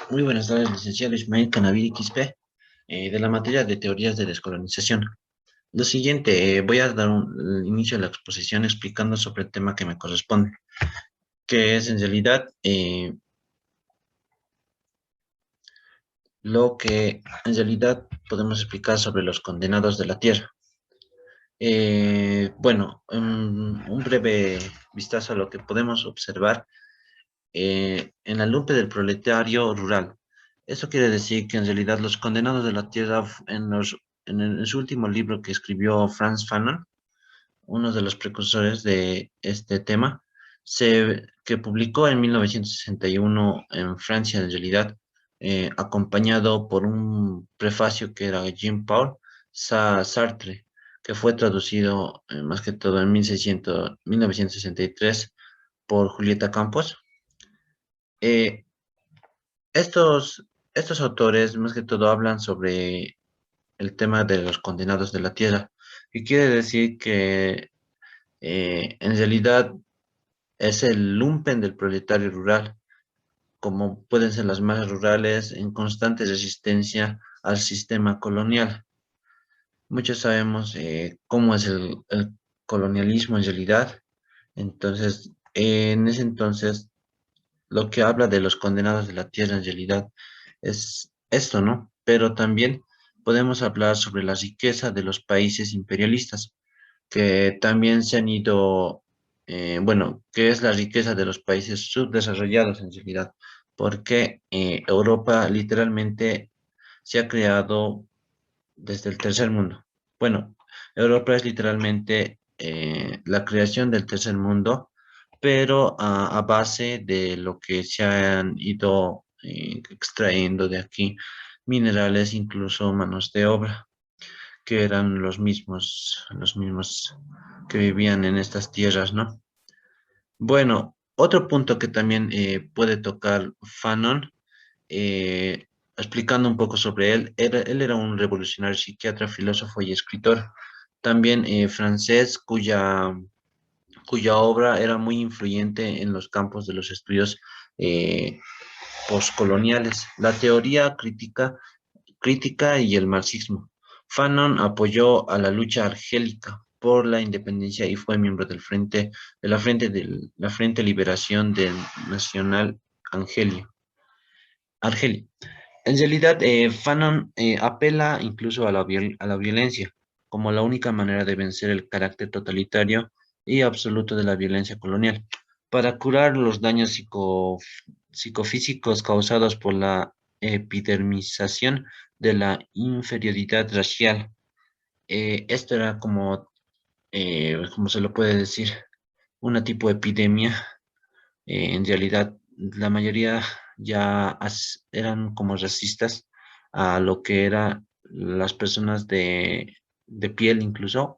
Muy buenas tardes, licenciado Ismael Canaví Quispe, de la materia de teorías de descolonización. Lo siguiente, voy a dar el inicio de la exposición explicando sobre el tema que me corresponde, que es en realidad lo que en realidad podemos explicar sobre los condenados de la tierra. Bueno, un breve vistazo a lo que podemos observar en la lumpe del proletario rural. Eso quiere decir que en realidad los condenados de la tierra, en su último libro que escribió Frantz Fanon, uno de los precursores de este tema, que publicó en 1961 en Francia, en realidad, acompañado por un prefacio que era Jean-Paul Sartre, que fue traducido más que todo en 1963 por Julieta Campos. Eh, estos autores, más que todo, hablan sobre el tema de los condenados de la tierra, y quiere decir que en realidad es el lumpen del proletario rural, como pueden ser las masas rurales en constante resistencia al sistema colonial. Muchos sabemos cómo es el colonialismo en realidad. Entonces, en ese entonces, lo que habla de los condenados de la tierra en realidad es esto, ¿no? Pero también podemos hablar sobre la riqueza de los países imperialistas, que también se han ido, bueno, que es la riqueza de los países subdesarrollados en realidad, porque Europa literalmente se ha creado desde el tercer mundo. Bueno, Europa es literalmente la creación del tercer mundo, pero a base de lo que se han ido extrayendo de aquí, minerales, incluso manos de obra, que eran los mismos que vivían en estas tierras, ¿no? Bueno, otro punto que también puede tocar Fanon, eh, explicando un poco sobre él, él era un revolucionario psiquiatra, filósofo y escritor, también francés, cuya obra era muy influyente en los campos de los estudios eh, postcoloniales, la teoría crítica y el marxismo. Fanon apoyó a la lucha argélica por la independencia y fue miembro la Frente Liberación del Nacional Argelio. En realidad, Fanon apela incluso a a la violencia como la única manera de vencer el carácter totalitario y absoluto de la violencia colonial, para curar los daños psicofísicos causados por la epidermización de la inferioridad racial. Esto era como se lo puede decir, una tipo de epidemia. En realidad, la mayoría eran como racistas a lo que eran las personas de piel, incluso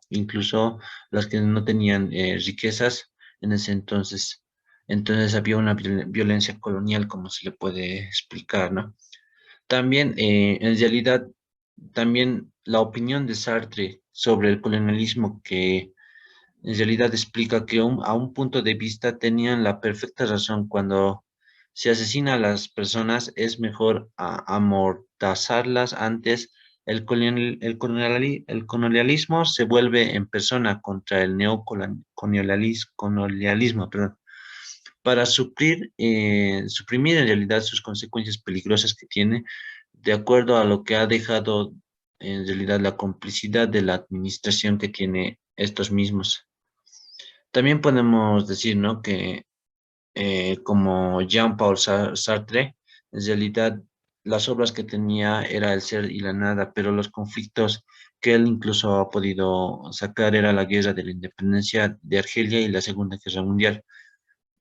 las que no tenían riquezas en ese entonces. Entonces había una violencia colonial, como se le puede explicar, ¿no? También, en realidad, también la opinión de Sartre sobre el colonialismo, que en realidad explica que a un punto de vista tenían la perfecta razón. Cuando se asesina a las personas es mejor amordazarlas antes. El colonialismo se vuelve en persona contra el neocolonialismo, perdón, para suprimir en realidad sus consecuencias peligrosas que tiene, de acuerdo a lo que ha dejado en realidad la complicidad de la administración que tiene estos mismos. También podemos decir, ¿no? Que como Jean-Paul Sartre, en realidad las obras que tenía era el ser y la nada, pero los conflictos que él incluso ha podido sacar era la guerra de la independencia de Argelia y la Segunda Guerra Mundial.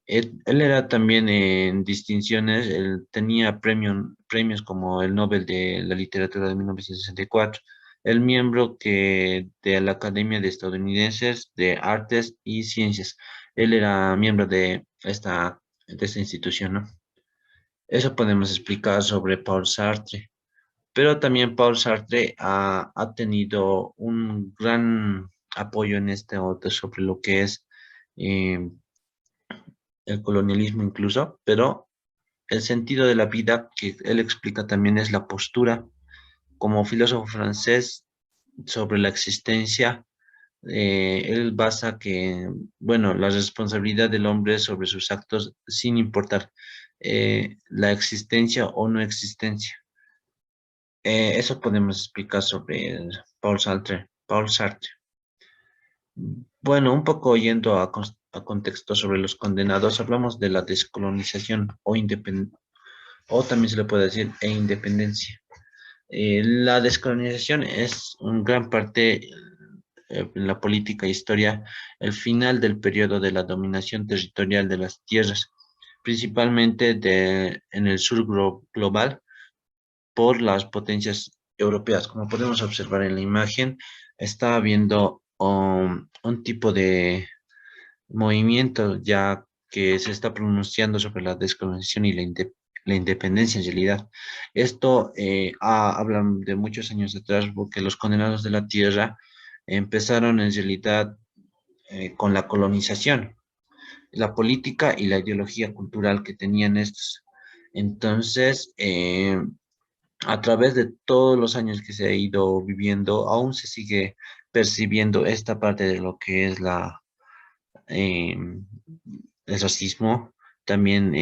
Él era también en distinciones, él tenía premios como el Nobel de la Literatura de 1964, el miembro de la Academia de Estadounidenses de Artes y Ciencias. Él era miembro de esta institución, ¿no? Eso podemos explicar sobre Paul Sartre. Pero también Paul Sartre ha tenido un gran apoyo en este otro sobre lo que es eh, el colonialismo incluso, pero el sentido de la vida, que él explica también, es la postura como filósofo francés sobre la existencia. Él basa que, bueno, la responsabilidad del hombre sobre sus actos sin importar la existencia o no existencia. Eso podemos explicar sobre Paul Sartre. Bueno, un poco yendo a contexto sobre los condenados, hablamos de la descolonización o también se le puede decir independencia. La descolonización es en gran parte en la política e historia el final del periodo de la dominación territorial de las tierras, principalmente en el sur global por las potencias europeas. Como podemos observar en la imagen, está habiendo un tipo de movimiento ya que se está pronunciando sobre la descolonización y la independencia en realidad. Esto hablan de muchos años atrás porque los condenados de la tierra empezaron en realidad con la colonización, la política y la ideología cultural que tenían estos. Entonces, a través de todos los años que se ha ido viviendo, aún se sigue percibiendo esta parte de lo que es eh, el racismo, también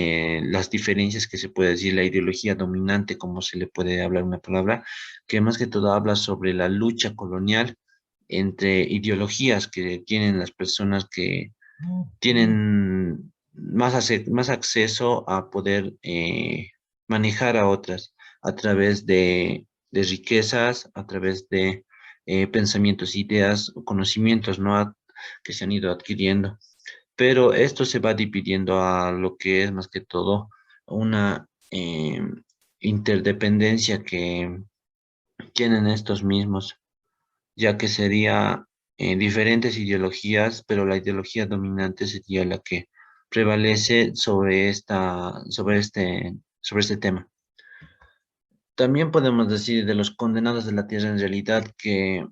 las diferencias que se puede decir, la ideología dominante, como se le puede hablar una palabra, que más que todo habla sobre la lucha colonial entre ideologías que tienen las personas que tienen más acceso a poder manejar a otras a través de riquezas, a través de pensamientos, ideas, conocimientos, ¿no? Que se han ido adquiriendo. Pero esto se va dividiendo a lo que es más que todo una interdependencia que tienen estos mismos, ya que sería diferentes ideologías, pero la ideología dominante sería la que prevalece sobre este tema. También podemos decir de los condenados de la tierra en realidad que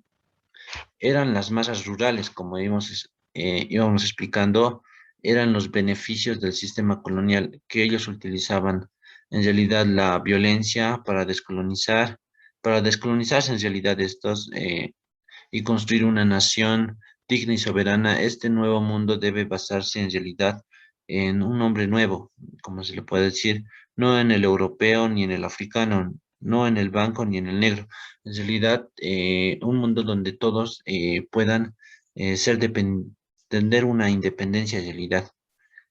eran las masas rurales, como íbamos explicando, eran los beneficios del sistema colonial que ellos utilizaban en realidad la violencia para descolonizarse en realidad estos y construir una nación digna y soberana. Este nuevo mundo debe basarse en realidad en un hombre nuevo, como se le puede decir, no en el europeo ni en el africano, no en el blanco ni en el negro. En realidad, un mundo donde todos puedan tener una independencia en realidad.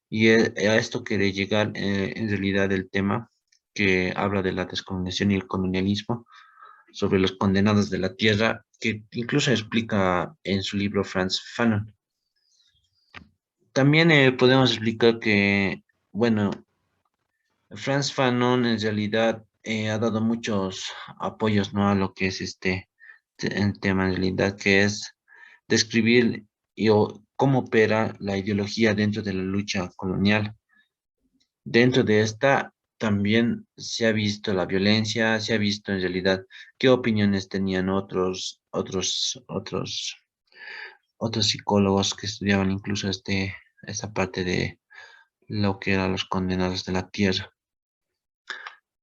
Y a esto quiere llegar en realidad el tema que habla de la descolonización y el colonialismo sobre los condenados de la tierra, que incluso explica en su libro Franz Fanon. También podemos explicar que, bueno, Franz Fanon en realidad ha dado muchos apoyos, ¿no? A lo que es el tema en realidad, que es describir cómo opera la ideología dentro de la lucha colonial. Dentro de esta también se ha visto la violencia, se ha visto en realidad qué opiniones tenían otros psicólogos que estudiaban incluso esta parte de lo que eran los condenados de la tierra.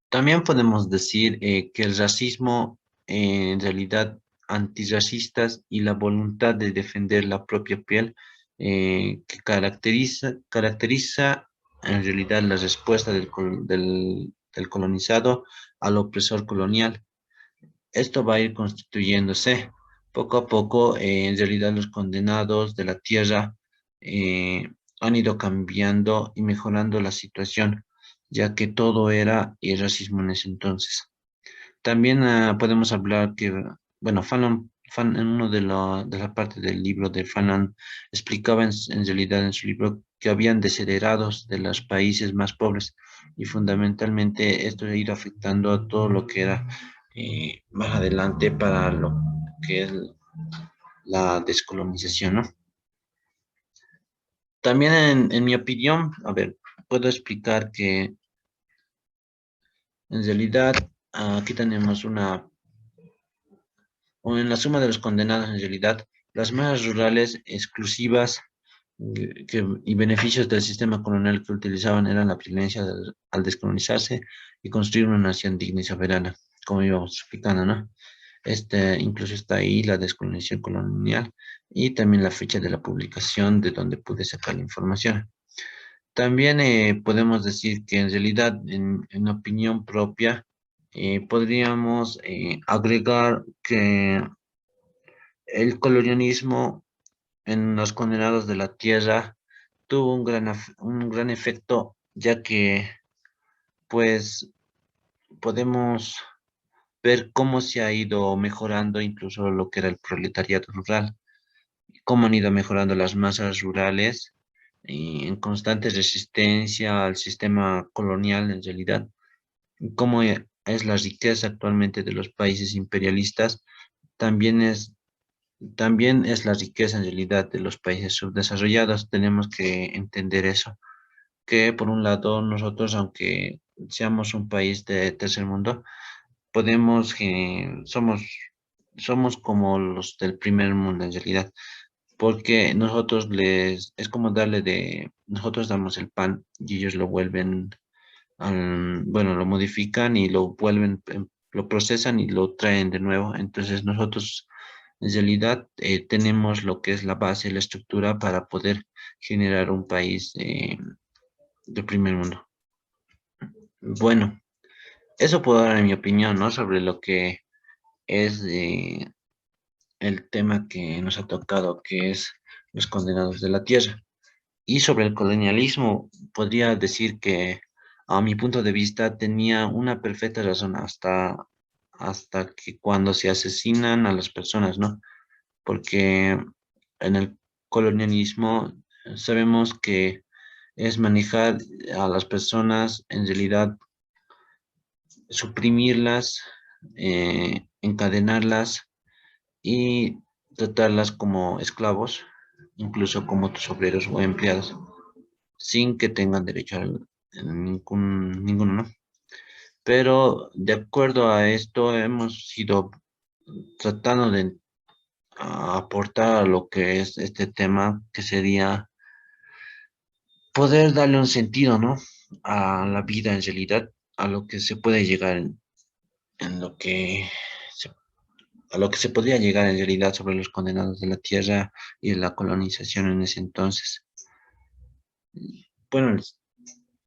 También podemos decir que el racismo, en realidad, antirracistas y la voluntad de defender la propia piel, que caracteriza en realidad la respuesta del colonizado al opresor colonial. Esto va a ir constituyéndose poco a poco. En realidad, los condenados de la tierra han ido cambiando y mejorando la situación, ya que todo era el racismo en ese entonces. También podemos hablar que, bueno, en uno de la parte del libro de Fanon explicaba en realidad en su libro que habían desheredados de los países más pobres y fundamentalmente esto ha ido afectando a todo lo que era más adelante para lo que es la descolonización, ¿no? También en mi opinión, a ver, puedo explicar que en realidad aquí tenemos o en la suma de los condenados en realidad, las masas rurales exclusivas y beneficios del sistema colonial que utilizaban eran la violencia al descolonizarse y construir una nación digna y soberana, como íbamos explicando, ¿no? Incluso está ahí la descolonización colonial y también la fecha de la publicación de donde pude sacar la información. También podemos decir que en realidad, en opinión propia, podríamos agregar que el colonialismo en los condenados de la tierra tuvo un gran efecto, ya que pues podemos ver cómo se ha ido mejorando incluso lo que era el proletariado rural, cómo han ido mejorando las masas rurales y en constante resistencia al sistema colonial en realidad, y cómo es la riqueza actualmente de los países imperialistas, también es, también es la riqueza en realidad de los países subdesarrollados. Tenemos que entender eso, que por un lado nosotros, aunque seamos un país de tercer mundo, podemos, somos como los del primer mundo en realidad, porque es como nosotros damos el pan y ellos lo vuelven, bueno, lo modifican y lo vuelven, lo procesan y lo traen de nuevo. Entonces nosotros en realidad tenemos lo que es la base, la estructura para poder generar un país de primer mundo. Bueno, eso puedo dar mi opinión, ¿no? Sobre lo que es el tema que nos ha tocado, que es los condenados de la tierra. Y sobre el colonialismo, podría decir que a mi punto de vista tenía una perfecta razón hasta que cuando se asesinan a las personas, ¿no? Porque en el colonialismo sabemos que es manejar a las personas, en realidad suprimirlas, encadenarlas y tratarlas como esclavos, incluso como tus obreros o empleados, sin que tengan derecho ninguno, ¿no? Pero de acuerdo a esto hemos ido tratando de aportar a lo que es este tema, que sería poder darle un sentido, ¿no? A la vida en realidad, a lo que se puede llegar en lo que se a lo que se podría llegar en realidad sobre los condenados de la tierra y la colonización en ese entonces. Bueno,